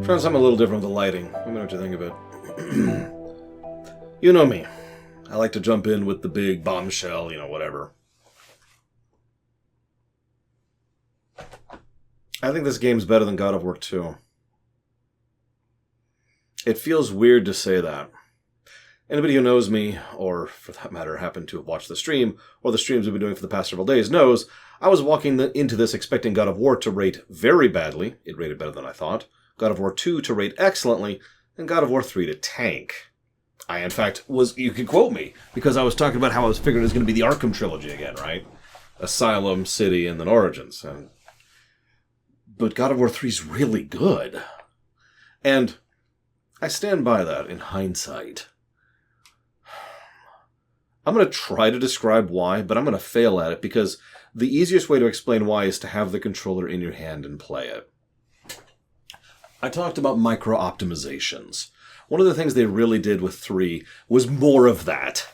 Trying something a little different with the lighting. Let me know what you think of it. You know me. I like to jump in with the big bombshell, whatever. I think this game's better than God of War 2. It feels weird to say that. Anybody who knows me, or for that matter, happened to have watched the stream, or the streams we've been doing for the past several days, knows I was walking into this expecting God of War to rate very badly. It rated better than I thought. God of War 2 to rate excellently, and God of War 3 to tank. I, in fact, you could quote me, because I was talking about how I was figuring it was going to be the Arkham trilogy again, right? Asylum, City, and then Origins. But God of War 3 is really good. And I stand by that in hindsight. I'm going to try to describe why, but I'm going to fail at it, because the easiest way to explain why is to have the controller in your hand and play it. I talked about micro-optimizations. One of the things they really did with 3 was more of that.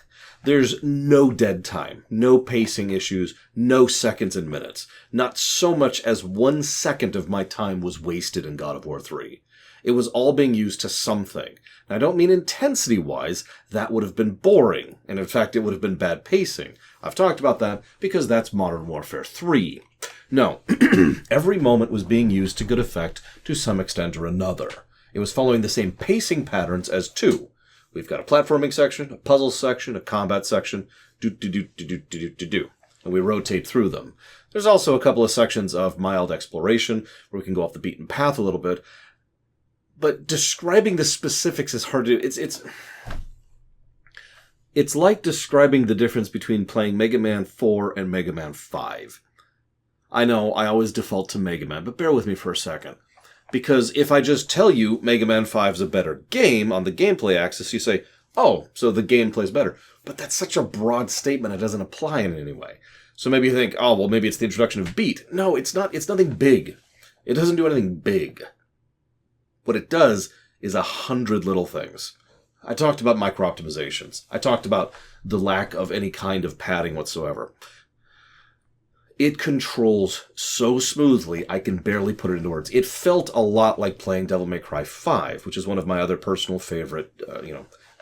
There's no dead time, no pacing issues, no seconds and minutes. Not so much as 1 second of my time was wasted in God of War 3. It was all being used to something. And I don't mean intensity-wise, that would have been boring, and in fact it would have been bad pacing. I've talked about that because that's Modern Warfare 3. No, every moment was being used to good effect to some extent or another. It was following the same pacing patterns as 2. We've got a platforming section, a puzzle section, a combat section, do. And we rotate through them. There's also a couple of sections of mild exploration where we can go off the beaten path a little bit. But describing the specifics is hard to do. It's like describing the difference between playing Mega Man 4 and Mega Man 5. I know, I always default to Mega Man, but bear with me for a second. Because if I just tell you Mega Man 5 is a better game on the gameplay axis, you say, oh, so the gameplay's better. But that's such a broad statement, it doesn't apply in any way. So maybe you think, oh, well, maybe it's the introduction of beat. No, it's not. It's nothing big. It doesn't do anything big. What it does is 100 little things. I talked about micro-optimizations. I talked about the lack of any kind of padding whatsoever. It controls so smoothly, I can barely put it into words. It felt a lot like playing Devil May Cry 5, which is one of my other personal favorite,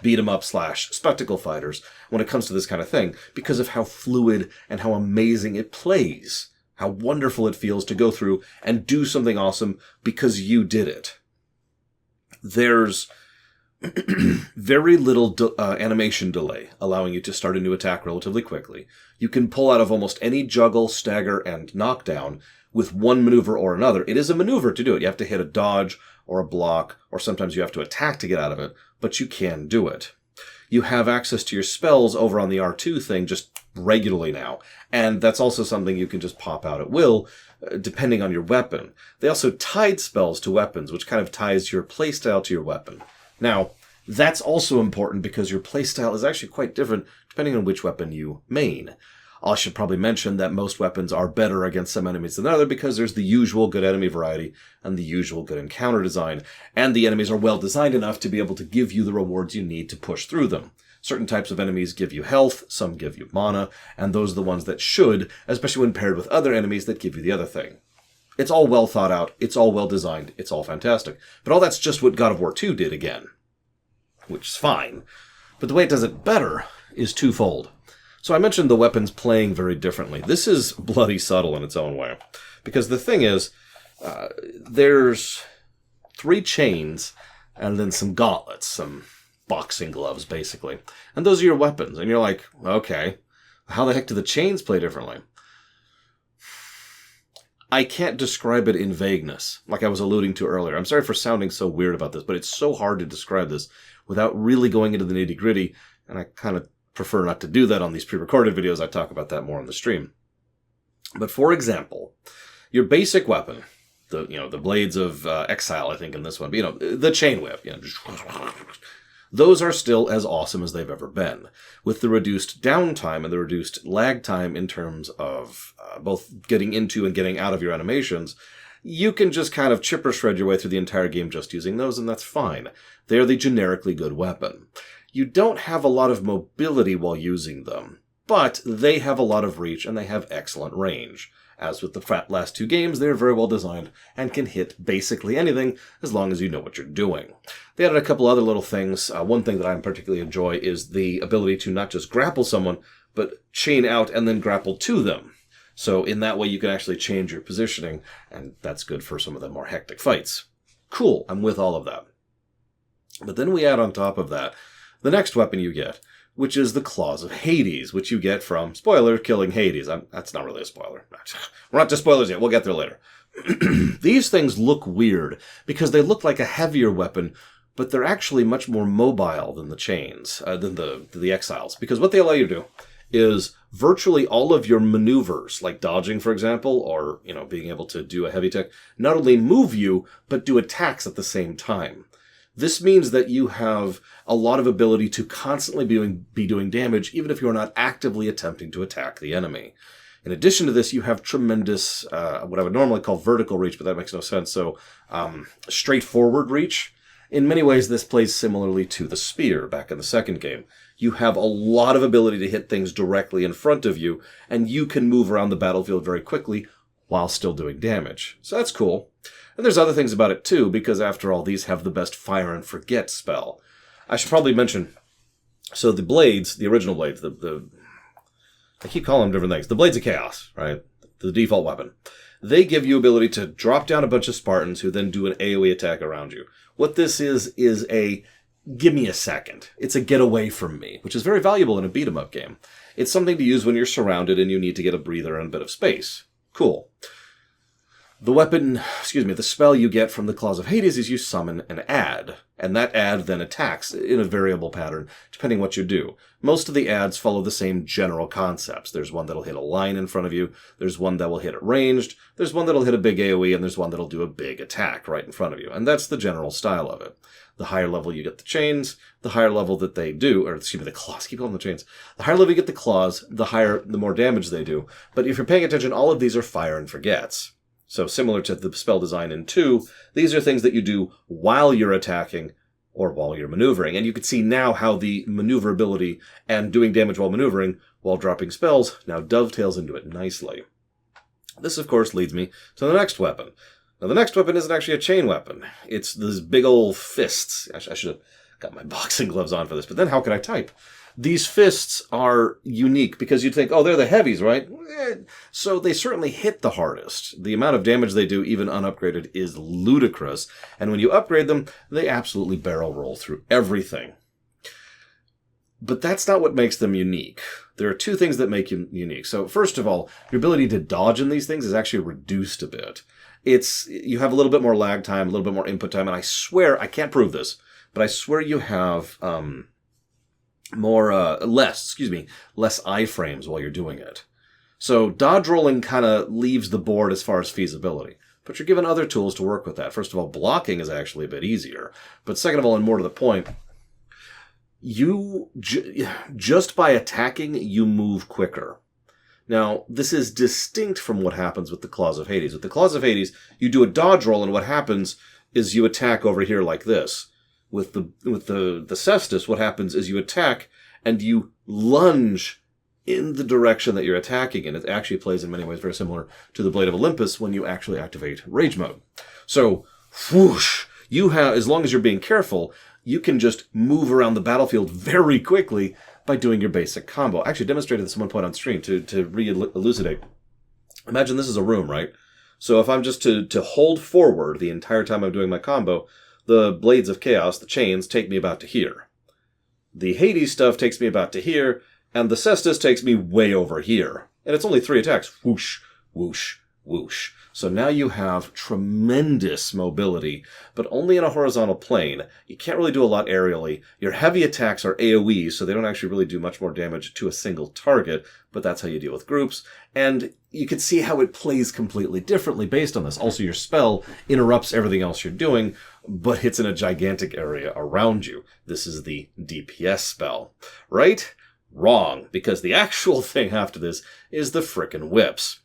beat-em-up / spectacle fighters when it comes to this kind of thing, because of how fluid and how amazing it plays. How wonderful it feels to go through and do something awesome because you did it. There's very little animation delay, allowing you to start a new attack relatively quickly. You can pull out of almost any juggle, stagger, and knockdown with one maneuver or another. It is a maneuver to do it. You have to hit a dodge or a block, or sometimes you have to attack to get out of it, but you can do it. You have access to your spells over on the R2 thing just regularly now, and that's also something you can just pop out at will, depending on your weapon. They also tied spells to weapons, which kind of ties your playstyle to your weapon. Now, that's also important because your playstyle is actually quite different depending on which weapon you main. I should probably mention that most weapons are better against some enemies than others because there's the usual good enemy variety and the usual good encounter design, and the enemies are well designed enough to be able to give you the rewards you need to push through them. Certain types of enemies give you health, some give you mana, and those are the ones that should, especially when paired with other enemies that give you the other thing. It's all well thought out, it's all well designed, it's all fantastic. But all that's just what God of War 2 did again. Which is fine. But the way it does it better is twofold. So I mentioned the weapons playing very differently. This is bloody subtle in its own way. Because the thing is, there's 3 chains and then some gauntlets, some boxing gloves, basically. And those are your weapons. And you're like, okay, how the heck do the chains play differently? I can't describe it in vagueness, like I was alluding to earlier. I'm sorry for sounding so weird about this, but it's so hard to describe this without really going into the nitty-gritty, and I kind of prefer not to do that on these pre-recorded videos. I talk about that more on the stream. But for example, your basic weapon, the blades of exile, I think in this one, but, the chain whip, those are still as awesome as they've ever been, with the reduced downtime and the reduced lag time in terms of both getting into and getting out of your animations. You can just kind of chip or shred your way through the entire game just using those, and that's fine. They are the generically good weapon. You don't have a lot of mobility while using them. but they have a lot of reach and they have excellent range. As with the last two games, they're very well designed and can hit basically anything as long as you know what you're doing. They added a couple other little things. One thing that I particularly enjoy is the ability to not just grapple someone, but chain out and then grapple to them. So in that way, you can actually change your positioning, and that's good for some of the more hectic fights. Cool, I'm with all of that. But then we add on top of that the next weapon you get, which is the Claws of Hades, which you get from, spoiler, killing Hades. That's not really a spoiler. We're not to spoilers yet. We'll get there later. These things look weird because they look like a heavier weapon, but they're actually much more mobile than the chains, than the exiles. Because what they allow you to do is virtually all of your maneuvers, like dodging, for example, or being able to do a heavy attack, not only move you, but do attacks at the same time. This means that you have a lot of ability to constantly be doing damage, even if you're not actively attempting to attack the enemy. In addition to this, you have tremendous, what I would normally call vertical reach, but that makes no sense, so straightforward reach. In many ways, this plays similarly to the spear back in the second game. You have a lot of ability to hit things directly in front of you, and you can move around the battlefield very quickly while still doing damage. So that's cool. And there's other things about it too, because after all, these have the best Fire and Forget spell. I should probably mention, so the blades, the original blades, I keep calling them different things. The Blades of Chaos, right? The default weapon. They give you ability to drop down a bunch of Spartans who then do an AoE attack around you. What this is a give me a second. It's a get away from me, which is very valuable in a beat-em-up game. It's something to use when you're surrounded and you need to get a breather and a bit of space. Cool. The spell you get from the Claws of Hades is you summon an ad, and that ad then attacks in a variable pattern, depending what you do. Most of the ads follow the same general concepts. There's one that'll hit a line in front of you, there's one that will hit it ranged, there's one that'll hit a big AoE, and there's one that'll do a big attack right in front of you. And that's the general style of it. The higher level you get the chains, the higher level that they do, the claws, keep calling them the chains. The higher level you get the claws, the more damage they do. But if you're paying attention, all of these are Fire and Forgets. So similar to the spell design in 2, these are things that you do while you're attacking or while you're maneuvering. And you can see now how the maneuverability and doing damage while maneuvering, while dropping spells, now dovetails into it nicely. This, of course, leads me to the next weapon. Now, the next weapon isn't actually a chain weapon. It's these big old fists. I should have got my boxing gloves on for this, but then how could I type? These fists are unique because you'd think, oh, they're the heavies, right? So they certainly hit the hardest. The amount of damage they do, even unupgraded, is ludicrous. And when you upgrade them, they absolutely barrel roll through everything. But that's not what makes them unique. There are two things that make you unique. So first of all, your ability to dodge in these things is actually reduced a bit. You have a little bit more lag time, a little bit more input time, and I swear, I can't prove this, but I swear you have less iframes while you're doing it. So dodge rolling kind of leaves the board as far as feasibility. But you're given other tools to work with that. First of all, blocking is actually a bit easier. But second of all, and more to the point, you just by attacking, you move quicker. Now, this is distinct from what happens with the Claws of Hades. With the Claws of Hades, you do a dodge roll, and what happens is you attack over here like this. With the Cestus, what happens is you attack and you lunge in the direction that you're attacking, and it actually plays in many ways very similar to the Blade of Olympus when you actually activate Rage Mode. So, whoosh, as long as you're being careful, you can just move around the battlefield very quickly by doing your basic combo. I actually demonstrated this at one point on stream to re-elucidate. Imagine this is a room, right? So if I'm just to hold forward the entire time I'm doing my combo, the Blades of Chaos, the chains, take me about to here. The Hades stuff takes me about to here, and the Cestus takes me way over here. And it's only 3 attacks. Whoosh, whoosh, whoosh. So now you have tremendous mobility, but only in a horizontal plane. You can't really do a lot aerially. Your heavy attacks are AoE, so they don't actually really do much more damage to a single target, but that's how you deal with groups. And you can see how it plays completely differently based on this. Also, your spell interrupts everything else you're doing, but hits in a gigantic area around you. This is the DPS spell. Right? Wrong, because the actual thing after this is the frickin' whips.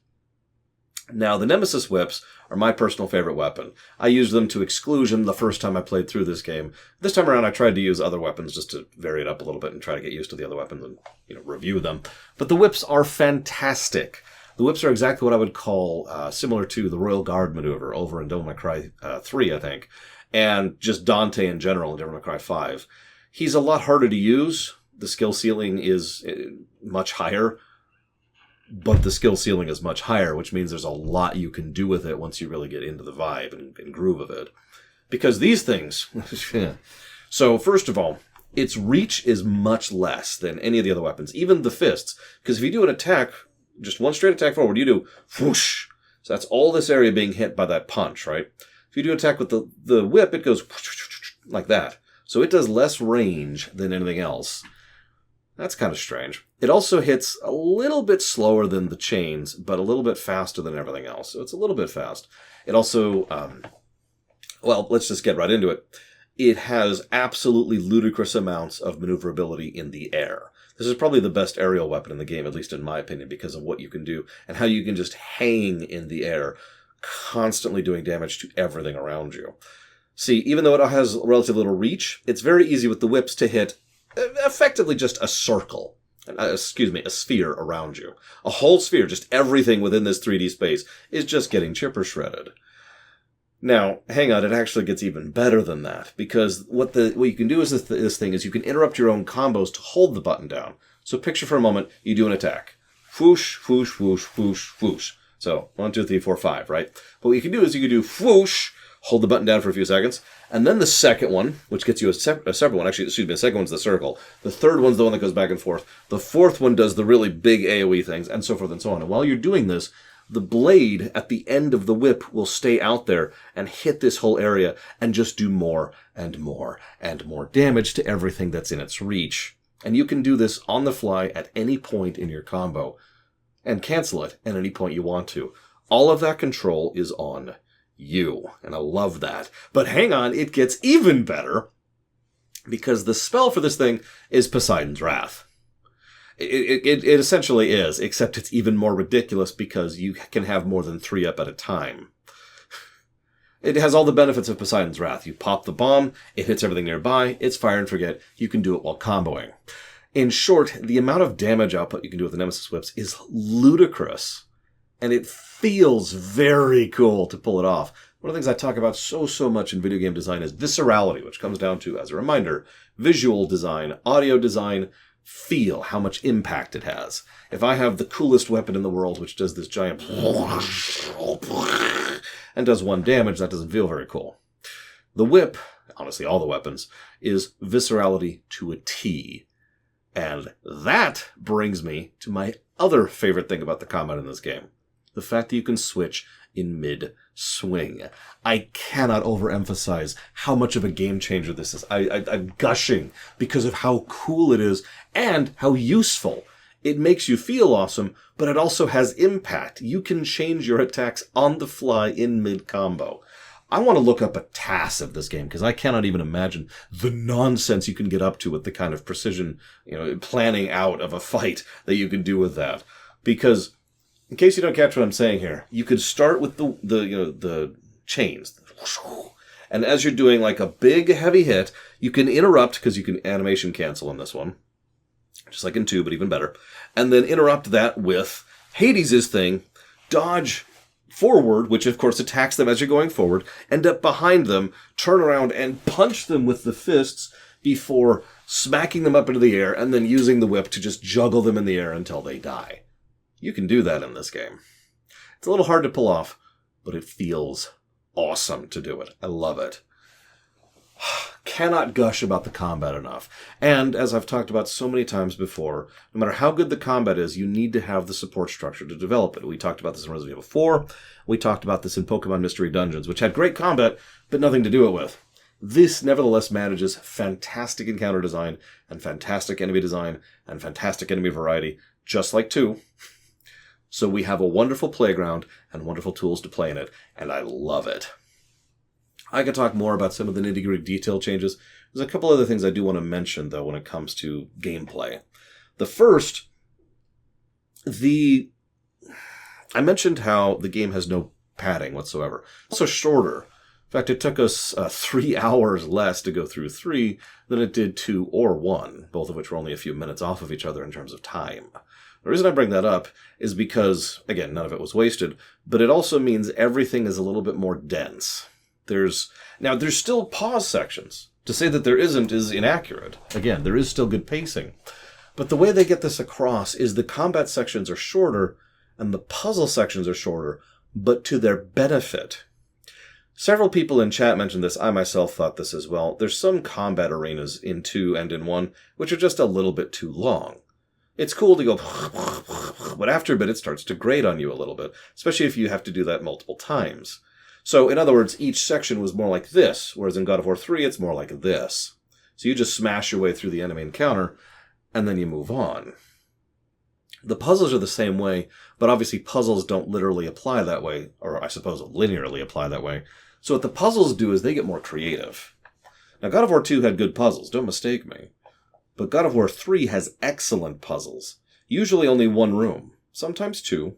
Now, the Nemesis whips are my personal favorite weapon. I used them to exclusion the first time I played through this game. This time around, I tried to use other weapons just to vary it up a little bit and try to get used to the other weapons and, review them. But the whips are fantastic. The whips are exactly what I would call similar to the Royal Guard maneuver over in Devil May Cry 3, I think, and just Dante in general in Devil May Cry 5. He's a lot harder to use. The skill ceiling is much higher. But the skill ceiling is much higher, which means there's a lot you can do with it once you really get into the vibe and groove of it. Because these things... So, first of all, its reach is much less than any of the other weapons, even the fists. Because if you do an attack, just one straight attack forward, you do whoosh. So that's all this area being hit by that punch, right? If you do an attack with the whip, it goes like that. So it does less range than anything else. That's kind of strange. It also hits a little bit slower than the chains, but a little bit faster than everything else. So it's a little bit fast. It also, well, let's just get right into it. It has absolutely ludicrous amounts of maneuverability in the air. This is probably the best aerial weapon in the game, at least in my opinion, because of what you can do and how you can just hang in the air, constantly doing damage to everything around you. See, even though it has relatively little reach, it's very easy with the whips to hit effectively just a circle. A sphere around you. A whole sphere, just everything within this 3D space is just getting chipper shredded. Now, hang on, it actually gets even better than that, because what you can do is this thing is you can interrupt your own combos to hold the button down. So picture for a moment, you do an attack. Whoosh, whoosh, whoosh, whoosh, whoosh. So, 1, 2, 3, 4, 5, right? But what you can do is you can do whoosh, hold the button down for a few seconds, and then the second one, which gets you a separate one. Actually, the second one's the circle. The third one's the one that goes back and forth. The fourth one does the really big AoE things, and so forth and so on. And while you're doing this, the blade at the end of the whip will stay out there and hit this whole area and just do more and more and more damage to everything that's in its reach. And you can do this on the fly at any point in your combo and cancel it at any point you want to. All of that control is on you, and I love that. But hang on, it gets even better, because the spell for this thing is Poseidon's Wrath. It essentially is, except it's even more ridiculous because you can have more than 3 up at a time. It has all the benefits of Poseidon's Wrath. You pop the bomb, it hits everything nearby, it's fire and forget, you can do it while comboing. In short, the amount of damage output you can do with the Nemesis whips is ludicrous. And it feels very cool to pull it off. One of the things I talk about so much in video game design is viscerality, which comes down to, as a reminder, visual design, audio design, feel, how much impact it has. If I have the coolest weapon in the world, which does this giant and does 1 damage, that doesn't feel very cool. The whip, honestly all the weapons, is viscerality to a T. And that brings me to my other favorite thing about the combat in this game. The fact that you can switch in mid-swing. I cannot overemphasize how much of a game changer this is. I'm gushing because of how cool it is and how useful. It makes you feel awesome, but it also has impact. You can change your attacks on the fly in mid-combo. I want to look up a TAS of this game because I cannot even imagine the nonsense you can get up to with the kind of precision, planning out of a fight that you can do with that. Because in case you don't catch what I'm saying here, you could start with the chains. And as you're doing like a big heavy hit, you can interrupt, because you can animation cancel in this one. Just like in 2, but even better. And then interrupt that with Hades' thing, dodge forward, which of course attacks them as you're going forward, end up behind them, turn around and punch them with the fists before smacking them up into the air and then using the whip to just juggle them in the air until they die. You can do that in this game. It's a little hard to pull off, but it feels awesome to do it. I love it. Cannot gush about the combat enough. And as I've talked about so many times before, no matter how good the combat is, you need to have the support structure to develop it. We talked about this in Resident Evil 4. We talked about this in Pokemon Mystery Dungeons, which had great combat, but nothing to do it with. This nevertheless manages fantastic encounter design, and fantastic enemy design, and fantastic enemy variety, just like 2. So we have a wonderful playground and wonderful tools to play in it, and I love it. I could talk more about some of the nitty-gritty detail changes. There's a couple other things I do want to mention, though, when it comes to gameplay. The first, the I mentioned how the game has no padding whatsoever. Also shorter. In fact, it took us 3 hours less to go through 3 than it did 2 or 1, both of which were only a few minutes off of each other in terms of time. The reason I bring that up is because, again, none of it was wasted, but it also means everything is a little bit more dense. There's still pause sections. To say that there isn't is inaccurate. Again, there is still good pacing. But the way they get this across is the combat sections are shorter and the puzzle sections are shorter, but to their benefit. Several people in chat mentioned this. I myself thought this as well. There's some combat arenas in 2 and in 1 which are just a little bit too long. It's cool to go, but after a bit it starts to grate on you a little bit, especially if you have to do that multiple times. So, in other words, each section was more like this, whereas in God of War 3 it's more like this. So you just smash your way through the enemy encounter, and then you move on. The puzzles are the same way, but obviously puzzles don't literally apply that way, or I suppose linearly apply that way. So what the puzzles do is they get more creative. Now, God of War 2 had good puzzles, don't mistake me. But God of War 3 has excellent puzzles. Usually only 1 room, sometimes 2.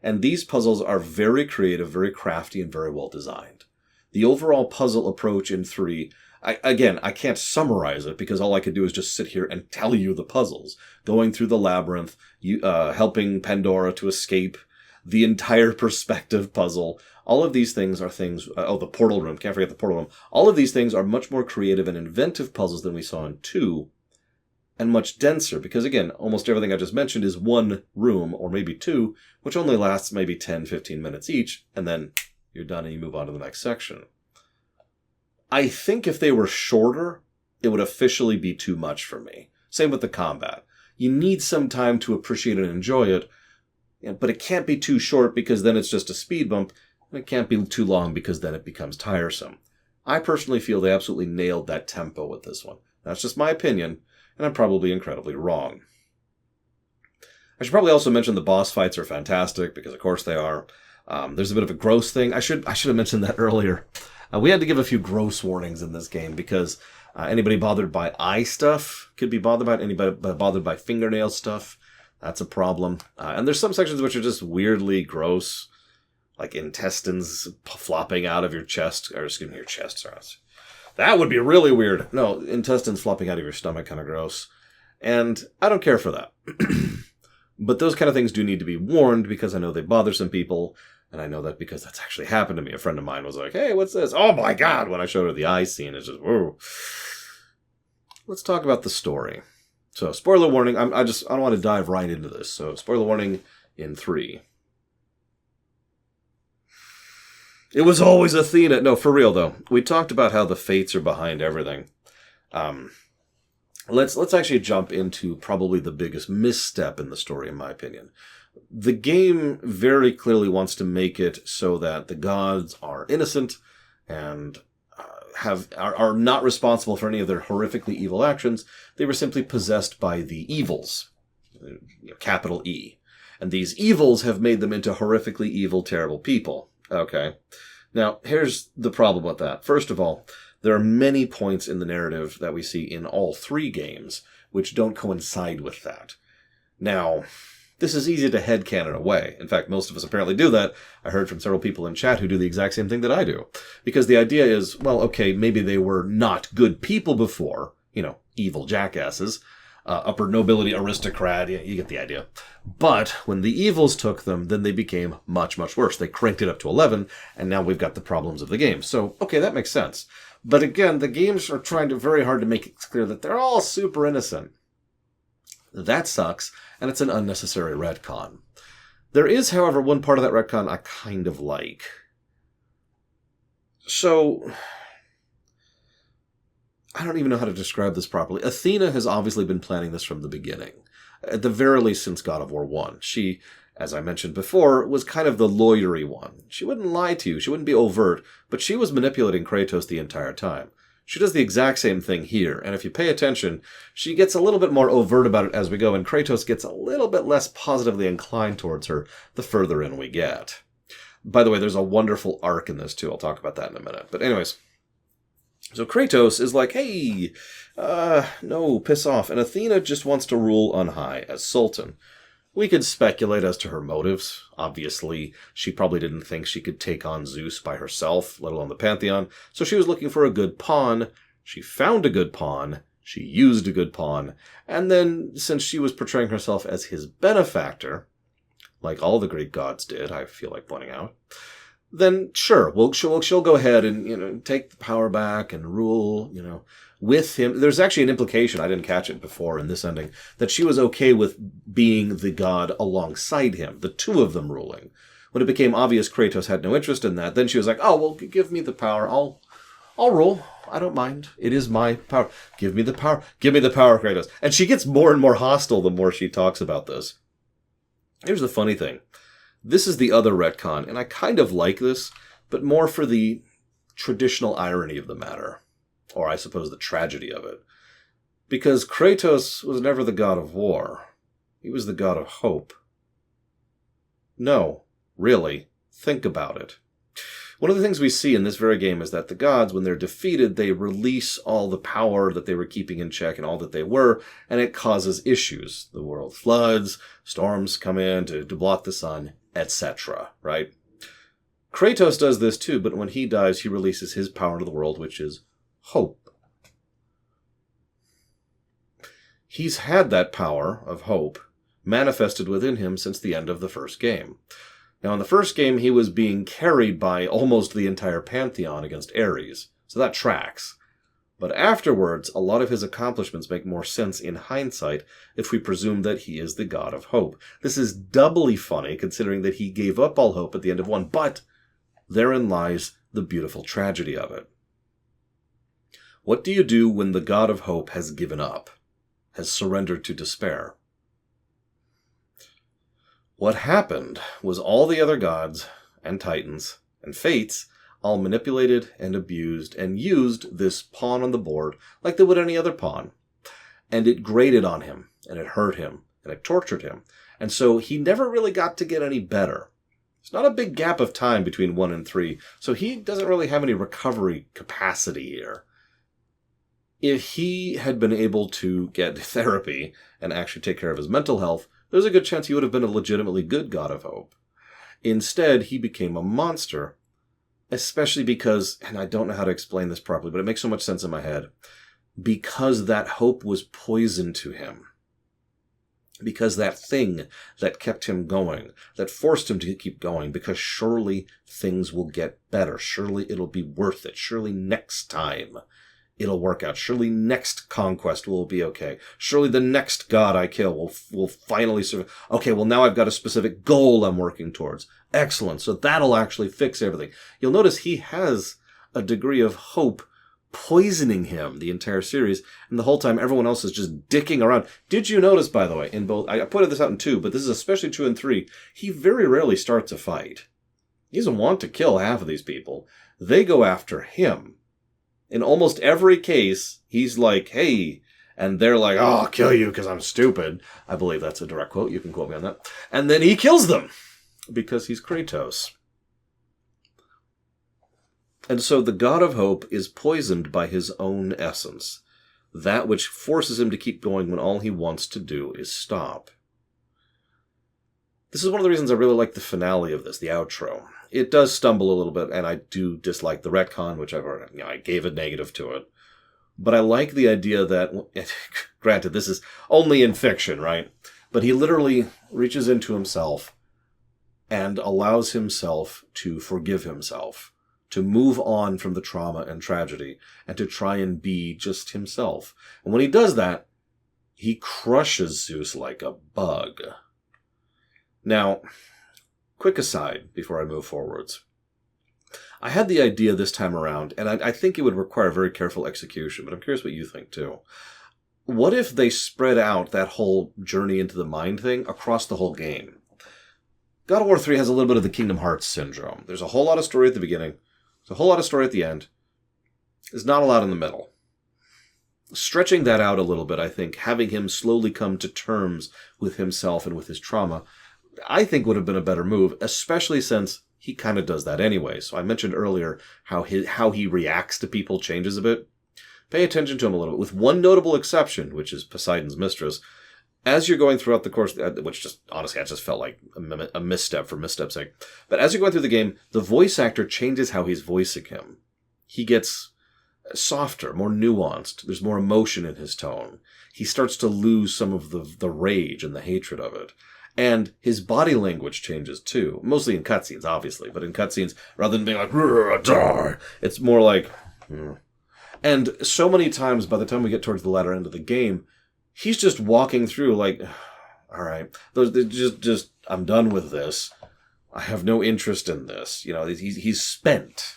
And these puzzles are very creative, very crafty, and very well designed. The overall puzzle approach in 3, I can't summarize it because all I could do is just sit here and tell you the puzzles. Going through the labyrinth, helping Pandora to escape, the entire perspective puzzle. All of these things are things... the portal room. Can't forget the portal room. All of these things are much more creative and inventive puzzles than we saw in 2. And much denser, because again, almost everything I just mentioned is 1 room, or maybe 2, which only lasts maybe 10-15 minutes each, and then you're done and you move on to the next section. I think if they were shorter, it would officially be too much for me. Same with the combat. You need some time to appreciate and enjoy it, but it can't be too short because then it's just a speed bump, and it can't be too long because then it becomes tiresome. I personally feel they absolutely nailed that tempo with this one. That's just my opinion, and I'm probably incredibly wrong. I should probably also mention the boss fights are fantastic, because of course they are. There's a bit of a gross thing. I should have mentioned that earlier. We had to give a few gross warnings in this game, because anybody bothered by eye stuff could be bothered by it. Anybody bothered by fingernail stuff, that's a problem. And there's some sections which are just weirdly gross, like intestines flopping out of your chest, or excuse me, your chest, sorry. That would be really weird. No, intestines flopping out of your stomach, kind of gross. And I don't care for that. But those kind of things do need to be warned, because I know they bother some people, and I know that because that's actually happened to me. A friend of mine was like, hey, what's this? Oh my god, when I showed her the eye scene, it's just, whoa. Let's talk about the story. So, spoiler warning, I don't want to dive right into this, so spoiler warning in 3. It was always Athena. No, for real though. We talked about how the fates are behind everything. Let's actually jump into probably the biggest misstep in the story, in my opinion. The game very clearly wants to make it so that the gods are innocent and are not responsible for any of their horrifically evil actions. They were simply possessed by the evils, capital E. And these evils have made them into horrifically evil, terrible people. Okay. Now, here's the problem with that. First of all, there are many points in the narrative that we see in all 3 games which don't coincide with that. Now, this is easy to headcanon away. In fact, most of us apparently do that. I heard from several people in chat who do the exact same thing that I do. Because the idea is, well, okay, maybe they were not good people before, evil jackasses, upper nobility aristocrat, you get the idea. But when the evils took them, then they became much, much worse. They cranked it up to 11, and now we've got the problems of the game. So, okay, that makes sense. But again, the games are trying very hard to make it clear that they're all super innocent. That sucks, and it's an unnecessary retcon. There is, however, one part of that retcon I kind of like. So, I don't even know how to describe this properly. Athena has obviously been planning this from the beginning. At the very least since God of War 1. She, as I mentioned before, was kind of the lawyery one. She wouldn't lie to you, she wouldn't be overt, but she was manipulating Kratos the entire time. She does the exact same thing here, and if you pay attention, she gets a little bit more overt about it as we go, and Kratos gets a little bit less positively inclined towards her the further in we get. By the way, there's a wonderful arc in this too. I'll talk about that in a minute. But anyways, so Kratos is like, hey, no, piss off. And Athena just wants to rule on high as Sultan. We could speculate as to her motives. Obviously, she probably didn't think she could take on Zeus by herself, let alone the Pantheon, so she was looking for a good pawn. She found a good pawn. She used a good pawn. And then, since she was portraying herself as his benefactor, like all the Greek gods did, I feel like pointing out, then sure, she'll go ahead and, take the power back and rule, with him. There's actually an implication, I didn't catch it before in this ending, that she was okay with being the god alongside him, the two of them ruling. When it became obvious Kratos had no interest in that, then she was like, oh, well, give me the power. I'll rule. I don't mind. It is my power. Give me the power. Give me the power, Kratos. And she gets more and more hostile the more she talks about this. Here's the funny thing. This is the other retcon, and I kind of like this, but more for the traditional irony of the matter. Or I suppose the tragedy of it. Because Kratos was never the god of war. He was the god of hope. No, really, think about it. One of the things we see in this very game is that the gods, when they're defeated, they release all the power that they were keeping in check and all that they were, and it causes issues. The world floods, storms come in to block the sun, etc., right? Kratos does this too, but when he dies, he releases his power into the world, which is hope. He's had that power of hope manifested within him since the end of the first game. Now, in the first game, he was being carried by almost the entire Pantheon against Ares, so that tracks. But afterwards, a lot of his accomplishments make more sense in hindsight if we presume that he is the god of hope. This is doubly funny, considering that he gave up all hope at the end of 1, but therein lies the beautiful tragedy of it. What do you do when the god of hope has given up, has surrendered to despair? What happened was all the other gods and titans and fates all manipulated and abused and used this pawn on the board like they would any other pawn. And it grated on him, and it hurt him, and it tortured him. And so he never really got to get any better. There's not a big gap of time between 1 and 3, so he doesn't really have any recovery capacity here. If he had been able to get therapy and actually take care of his mental health, there's a good chance he would have been a legitimately good god of hope. Instead, he became a monster, especially because, and I don't know how to explain this properly, but it makes so much sense in my head, because that hope was poison to him. Because that thing that kept him going, that forced him to keep going, because surely things will get better. Surely it'll be worth it. Surely next time it'll work out. Surely next conquest will be okay. Surely the next god I kill will finally survive. Okay, well now I've got a specific goal I'm working towards. Excellent. So that'll actually fix everything. You'll notice he has a degree of hope poisoning him the entire series, and the whole time everyone else is just dicking around. Did you notice, by the way, in both, I pointed this out in 2, but this is especially true in 3, he very rarely starts a fight. He doesn't want to kill half of these people. They go after him. In almost every case, he's like, hey, and they're like, oh, I'll kill you because I'm stupid. I believe that's a direct quote. You can quote me on that. And then he kills them because he's Kratos. And so the god of hope is poisoned by his own essence, that which forces him to keep going when all he wants to do is stop. This is one of the reasons I really like the finale of this, the outro. It does stumble a little bit, and I do dislike the retcon, which I gave a negative to it. But I like the idea that, granted, this is only in fiction, right? But he literally reaches into himself and allows himself to forgive himself, to move on from the trauma and tragedy, and to try and be just himself. And when he does that, he crushes Zeus like a bug. Now, quick aside before I move forwards. I had the idea this time around, and I think it would require very careful execution, but I'm curious what you think too. What if they spread out that whole journey into the mind thing across the whole game? God of War 3 has a little bit of the Kingdom Hearts syndrome. There's a whole lot of story at the beginning. There's a whole lot of story at the end. There's not a lot in the middle. Stretching that out a little bit, I think, having him slowly come to terms with himself and with his trauma, I think would have been a better move, especially since he kind of does that anyway. So I mentioned earlier how he reacts to people changes a bit. Pay attention to him a little bit. With one notable exception, which is Poseidon's mistress, as you're going throughout the course, which just, honestly, I just felt like a misstep for misstep's sake. But as you're going through the game, the voice actor changes how he's voicing him. He gets softer, more nuanced. There's more emotion in his tone. He starts to lose some of the rage and the hatred of it. And his body language changes too. Mostly in cutscenes, obviously. But in cutscenes, rather than being like, die, it's more like... And so many times, by the time we get towards the latter end of the game, he's just walking through like, all right, just I'm done with this. I have no interest in this. You know, he's spent.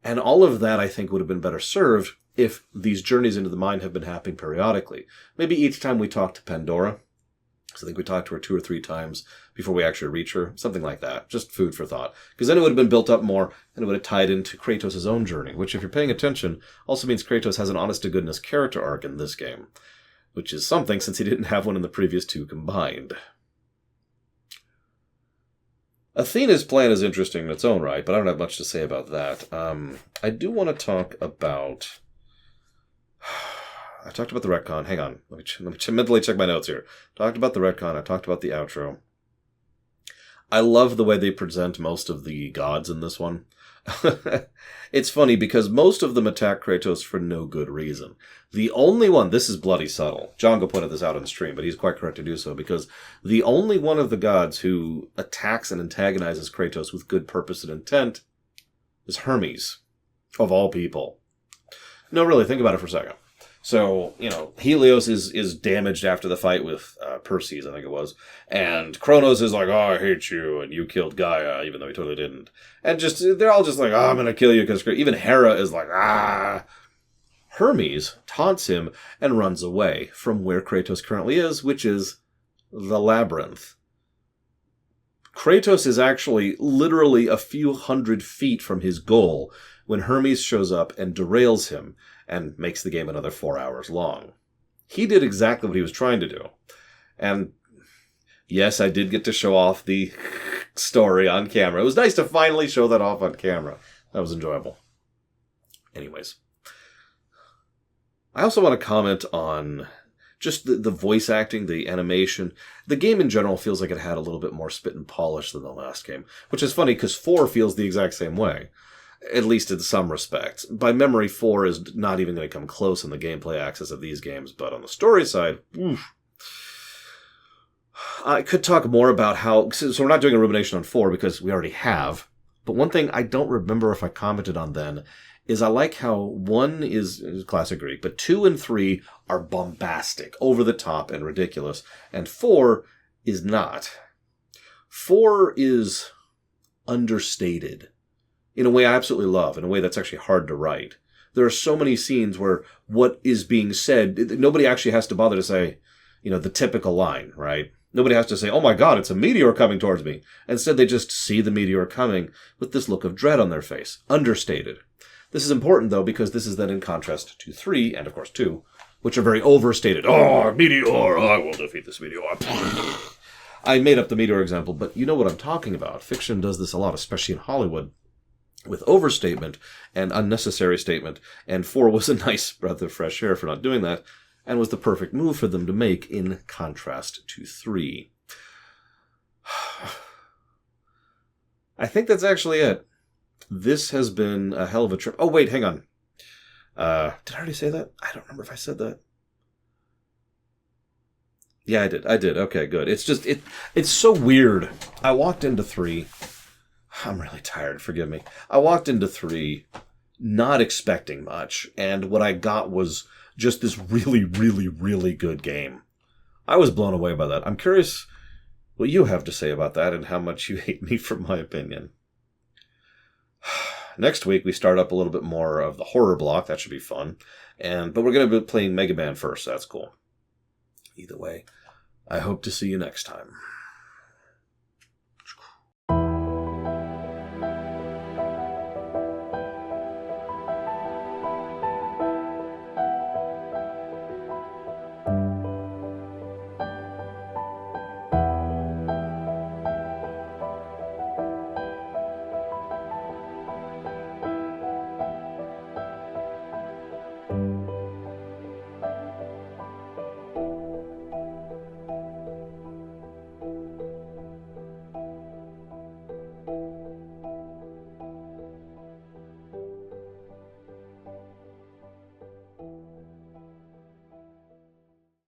And all of that, I think, would have been better served if these journeys into the mind have been happening periodically. Maybe each time we talk to Pandora. So I think we talked to her 2 or 3 times before we actually reach her. Something like that. Just food for thought. Because then it would have been built up more, and it would have tied into Kratos' own journey, which, if you're paying attention, also means Kratos has an honest-to-goodness character arc in this game. Which is something, since he didn't have one in the previous 2 combined. Athena's plan is interesting in its own right, but I don't have much to say about that. I do want to talk about... I talked about the retcon. Hang on. Let me mentally check my notes here. Talked about the retcon. I talked about the outro. I love the way they present most of the gods in this one. It's funny because most of them attack Kratos for no good reason. The only one, this is bloody subtle. Django pointed this out on stream, but he's quite correct to do so, because the only one of the gods who attacks and antagonizes Kratos with good purpose and intent is Hermes, of all people. No, really, think about it for a second. So, you know, Helios is damaged after the fight with Perseus, I think it was. And Kronos is like, oh, I hate you, and you killed Gaia, even though he totally didn't. And they're all just like, oh, I'm going to kill you, because even Hera is like, ah. Hermes taunts him and runs away from where Kratos currently is, which is the labyrinth. Kratos is actually literally a few hundred feet from his goal when Hermes shows up and derails him and makes the game another 4 hours long. He did exactly what he was trying to do. And yes, I did get to show off the story on camera. It was nice to finally show that off on camera. That was enjoyable. Anyways. I also want to comment on just the voice acting, the animation. The game in general feels like it had a little bit more spit and polish than the last game, which is funny because 4 feels the exact same way, at least in some respects. By memory, 4 is not even going to come close in the gameplay axis of these games, but on the story side, I could talk more about how... So we're not doing a rumination on 4 because we already have, but one thing I don't remember if I commented on then is I like how 1 is classic Greek, but 2 and 3 are bombastic, over the top, and ridiculous, and 4 is not. 4 is understated in a way I absolutely love, in a way that's actually hard to write. There are so many scenes where what is being said, nobody actually has to bother to say, you know, the typical line, right? Nobody has to say, oh my god, it's a meteor coming towards me. Instead, they just see the meteor coming with this look of dread on their face. Understated. This is important, though, because this is then in contrast to 3, and of course 2, which are very overstated. Oh, meteor! I will defeat this meteor. I made up the meteor example, but you know what I'm talking about. Fiction does this a lot, especially in Hollywood, with overstatement and unnecessary statement, and 4 was a nice breath of fresh air for not doing that, and was the perfect move for them to make in contrast to 3. I think that's actually it. This has been a hell of a trip. Oh, wait, hang on. Did I already say that? I don't remember if I said that. Yeah, I did. Okay, good. It's just, it's so weird. I walked into 3. I'm really tired, forgive me. I walked into 3 not expecting much, and what I got was just this really, really, really good game. I was blown away by that. I'm curious what you have to say about that and how much you hate me for my opinion. Next week, we start up a little bit more of the horror block. That should be fun. But we're going to be playing Mega Man first. So that's cool. Either way, I hope to see you next time.